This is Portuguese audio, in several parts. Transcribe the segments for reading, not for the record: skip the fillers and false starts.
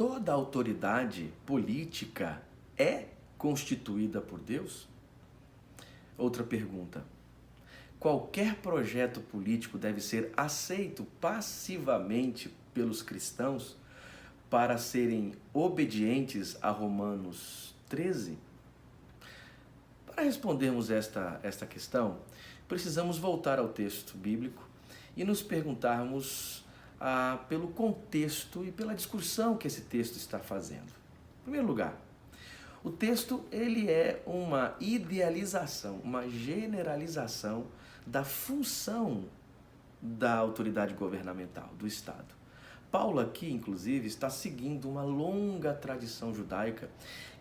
Toda autoridade política é constituída por Deus? Outra pergunta. Qualquer projeto político deve ser aceito passivamente pelos cristãos para serem obedientes a Romanos 13? Para respondermos esta questão, precisamos voltar ao texto bíblico e nos perguntarmos pelo contexto e pela discussão que esse texto está fazendo. Em primeiro lugar, o texto ele é uma idealização, uma generalização da função da autoridade governamental, do Estado. Paulo aqui, inclusive, está seguindo uma longa tradição judaica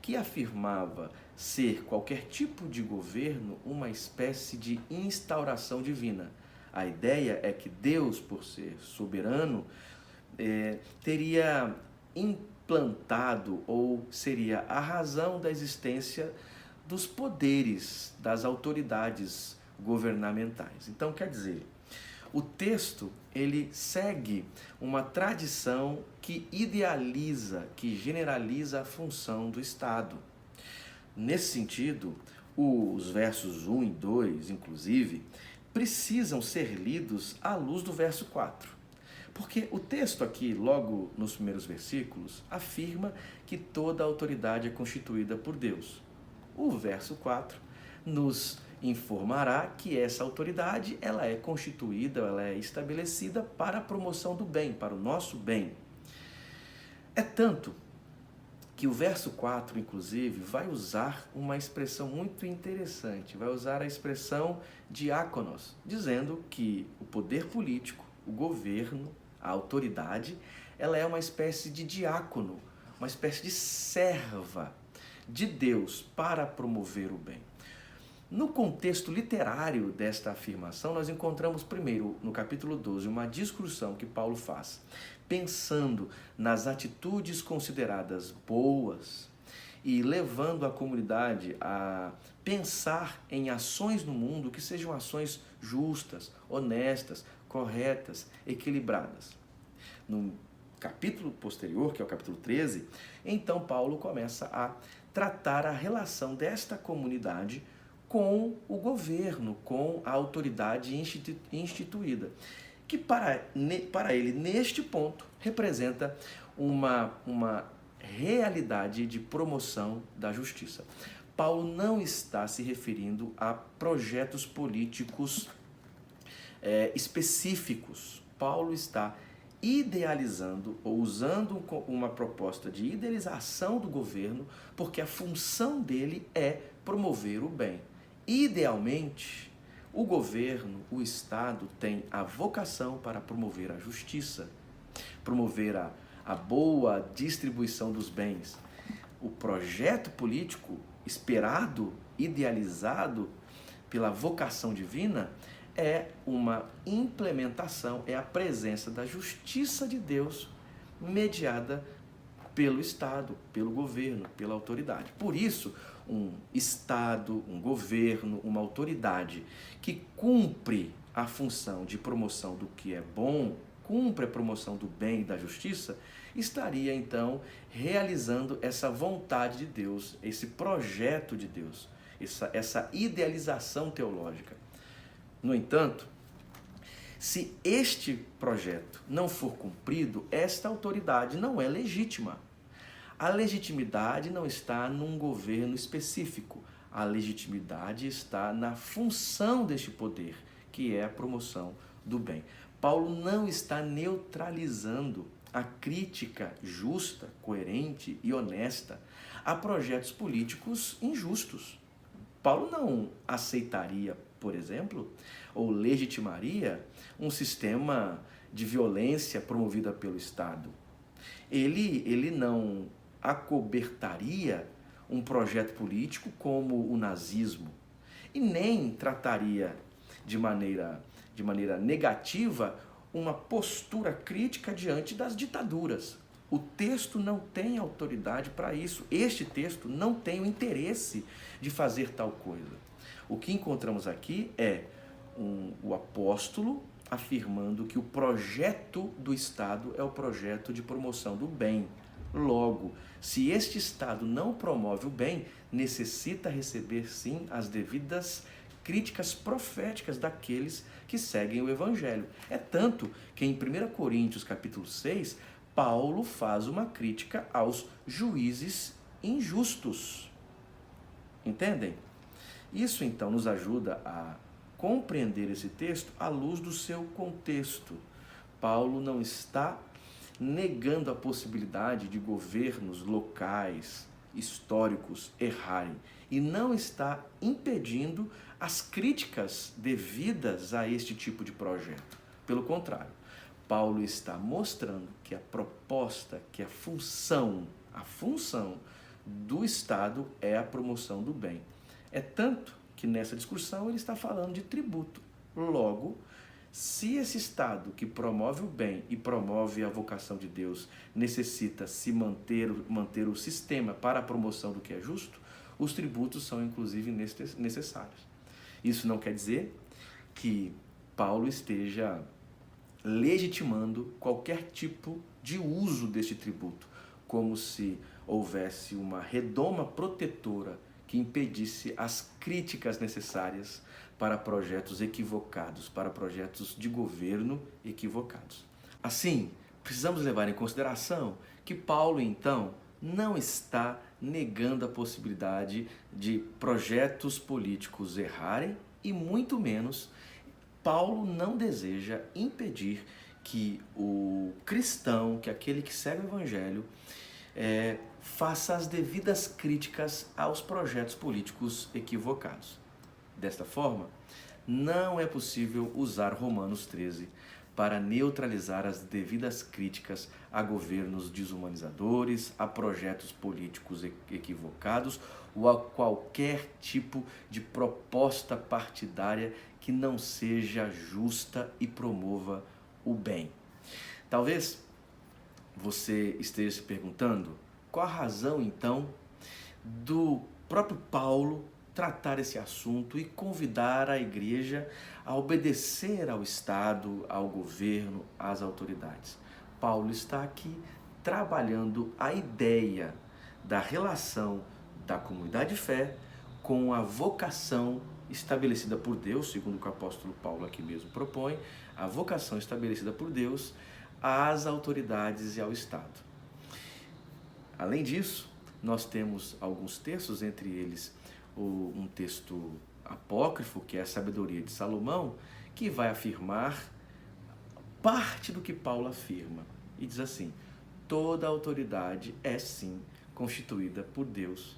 que afirmava ser qualquer tipo de governo uma espécie de instauração divina. A ideia é que Deus, por ser soberano, teria implantado ou seria a razão da existência dos poderes, das autoridades governamentais. Então, quer dizer, o texto ele segue uma tradição que idealiza, que generaliza a função do Estado. Nesse sentido, os versos 1 e 2, inclusive, precisam ser lidos à luz do verso 4. Porque o texto aqui, logo nos primeiros versículos, afirma que toda autoridade é constituída por Deus. O verso 4 nos informará que essa autoridade ela é constituída, ela é estabelecida para a promoção do bem, para o nosso bem. É tanto que o verso 4, inclusive, vai usar uma expressão muito interessante, vai usar a expressão diáconos, dizendo que o poder político, o governo, a autoridade, ela é uma espécie de diácono, uma espécie de serva de Deus para promover o bem. No contexto literário desta afirmação, nós encontramos primeiro, no capítulo 12, uma discussão que Paulo faz, pensando nas atitudes consideradas boas e levando a comunidade a pensar em ações no mundo que sejam ações justas, honestas, corretas, equilibradas. No capítulo posterior, que é o capítulo 13, então Paulo começa a tratar a relação desta comunidade com o governo, com a autoridade instituída, que para ele, neste ponto, representa uma realidade de promoção da justiça. Paulo não está se referindo a projetos políticos específicos. Paulo está idealizando ou usando uma proposta de idealização do governo, porque a função dele é promover o bem. Idealmente, o governo, o Estado, tem a vocação para promover a justiça, promover a boa distribuição dos bens. O projeto político esperado, idealizado pela vocação divina, é uma implementação, é a presença da justiça de Deus mediada pelo Estado, pelo governo, pela autoridade. Por isso, um Estado, um governo, uma autoridade que cumpre a função de promoção do que é bom, cumpre a promoção do bem e da justiça, estaria então realizando essa vontade de Deus, esse projeto de Deus, essa idealização teológica. No entanto, se este projeto não for cumprido, esta autoridade não é legítima. A legitimidade não está num governo específico. A legitimidade está na função deste poder, que é a promoção do bem. Paulo não está neutralizando a crítica justa, coerente e honesta a projetos políticos injustos. Paulo não aceitaria, por exemplo, ou legitimaria um sistema de violência promovida pelo Estado. Ele não acobertaria um projeto político como o nazismo e nem trataria de maneira negativa uma postura crítica diante das ditaduras. O texto não tem autoridade para isso. Este texto não tem o interesse de fazer tal coisa. O que encontramos aqui é o apóstolo afirmando que o projeto do Estado é o projeto de promoção do bem. Logo, Se este Estado não promove o bem, necessita receber sim as devidas críticas proféticas daqueles que seguem o Evangelho. É tanto que em 1 Coríntios capítulo 6, Paulo faz uma crítica aos juízes injustos. Entendem? Isso então nos ajuda a compreender esse texto à luz do seu contexto. Paulo não está negando a possibilidade de governos locais, históricos, errarem, e não está impedindo as críticas devidas a este tipo de projeto. Pelo contrário, Paulo está mostrando que a proposta, que a função do Estado é a promoção do bem. É tanto que nessa discussão ele está falando de tributo. Logo, se esse Estado que promove o bem e promove a vocação de Deus necessita se manter o sistema para a promoção do que é justo, os tributos são inclusive necessários. Isso não quer dizer que Paulo esteja legitimando qualquer tipo de uso deste tributo, como se houvesse uma redoma protetora que impedisse as críticas necessárias para projetos equivocados, para projetos de governo equivocados. Assim, precisamos levar em consideração que Paulo, então, não está negando a possibilidade de projetos políticos errarem e, muito menos, Paulo não deseja impedir que o cristão, que aquele que segue o Evangelho, faça as devidas críticas aos projetos políticos equivocados. Desta forma, não é possível usar Romanos 13 para neutralizar as devidas críticas a governos desumanizadores, a projetos políticos equivocados ou a qualquer tipo de proposta partidária que não seja justa e promova o bem. Talvez você esteja se perguntando qual a razão, então, do próprio Paulo tratar esse assunto e convidar a igreja a obedecer ao Estado, ao governo, às autoridades. Paulo está aqui trabalhando a ideia da relação da comunidade de fé com a vocação estabelecida por Deus, segundo o que o apóstolo Paulo aqui mesmo propõe, a vocação estabelecida por Deus às autoridades e ao Estado. Além disso, nós temos alguns textos, entre eles um texto apócrifo, que é a Sabedoria de Salomão, que vai afirmar parte do que Paulo afirma. E diz assim: toda autoridade é sim constituída por Deus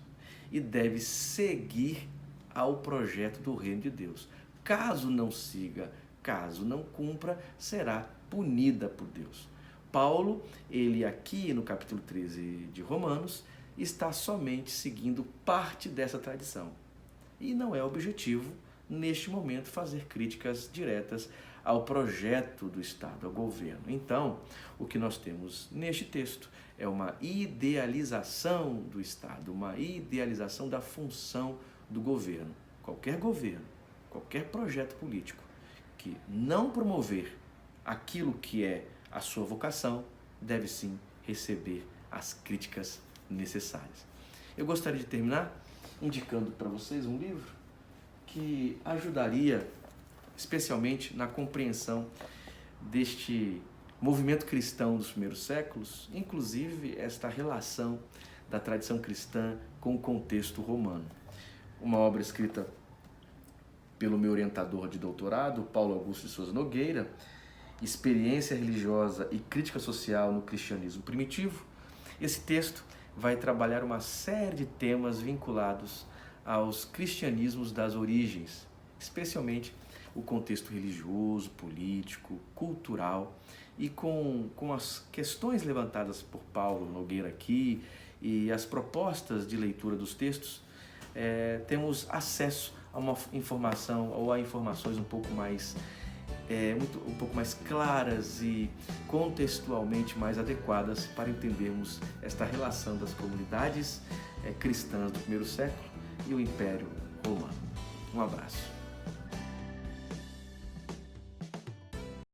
e deve seguir ao projeto do reino de Deus. Caso não siga, caso não cumpra, será punida por Deus. Paulo, ele aqui no capítulo 13 de Romanos, está somente seguindo parte dessa tradição. E não é objetivo, neste momento, fazer críticas diretas ao projeto do Estado, ao governo. Então, o que nós temos neste texto é uma idealização do Estado, uma idealização da função do governo. Qualquer projeto político que não promover aquilo que é a sua vocação, deve sim receber as críticas necessárias. Eu gostaria de terminar indicando para vocês um livro que ajudaria especialmente na compreensão deste movimento cristão dos primeiros séculos, inclusive esta relação da tradição cristã com o contexto romano. Uma obra escrita pelo meu orientador de doutorado, Paulo Augusto de Souza Nogueira, Experiência Religiosa e Crítica Social no Cristianismo Primitivo. Esse texto vai trabalhar uma série de temas vinculados aos cristianismos das origens, especialmente o contexto religioso, político, cultural, e com as questões levantadas por Paulo Nogueira aqui e as propostas de leitura dos textos, temos acesso a uma informação ou a informações um pouco mais claras e contextualmente mais adequadas para entendermos esta relação das comunidades cristãs do primeiro século e o Império Romano. Um abraço.